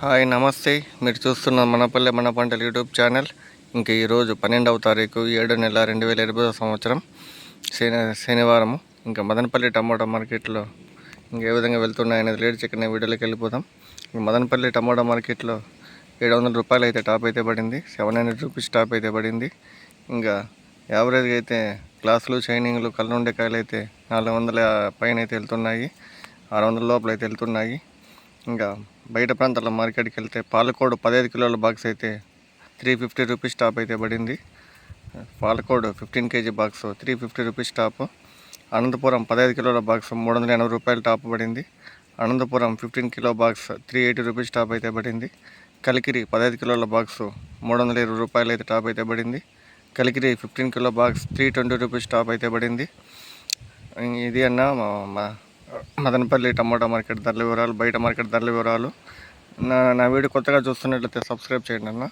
Hi నమస్తే. మీరు చూస్తున్న మనపల్లె మన పంటలు యూట్యూబ్ ఛానల్. ఇంకా ఈరోజు 12వ తారీఖు 7 నెల 2020 సంవత్సరం శనివారము. ఇంకా మదనపల్లి టమాటా మార్కెట్లో ఇంకా ఏ విధంగా వెళ్తున్నాయనేది లేట్ చెక్కిన వీడియోలోకి వెళ్ళిపోదాం. మదనపల్లి టమాటా మార్కెట్లో 700 రూపాయలు అయితే టాప్ అయితే పడింది. 700 రూపీస్ టాప్ అయితే పడింది. ఇంకా యావరేజ్గా అయితే గ్లాసులు షైనింగ్లు కళ్ళుండే కాయలు అయితే 400 పైన అయితే వెళ్తున్నాయి. 600 లోపల అయితే వెళ్తున్నాయి. ఇంకా బయట ప్రాంతాల మార్కెట్కి వెళ్తే పాలకోడు 15 కిలోల బాక్స్ అయితే 350 రూపీస్ టాప్ అయితే పడింది. Palakodu 15 KG box 350 rupees top. Anantapuram 15 కిలోల బాక్స్ 380 రూపాయలు టాప్ పడింది. Anantapuram 15 kilo box 380 rupees top అయితే పడింది. కలికిరి 15 కిలోల బాక్స్ 320 రూపాయలు అయితే టాప్ అయితే పడింది. Kalikiri 15 kilo box 320 rupees top అయితే పడింది. ఇది అన్న మదనపల్లి టమాటా మార్కెట్ ధరల వివరాలు, బయట మార్కెట్ ధరల వివరాలు. నా వీడియో కొత్తగా చూస్తున్నట్లయితే సబ్స్క్రైబ్ చేయండి అన్న.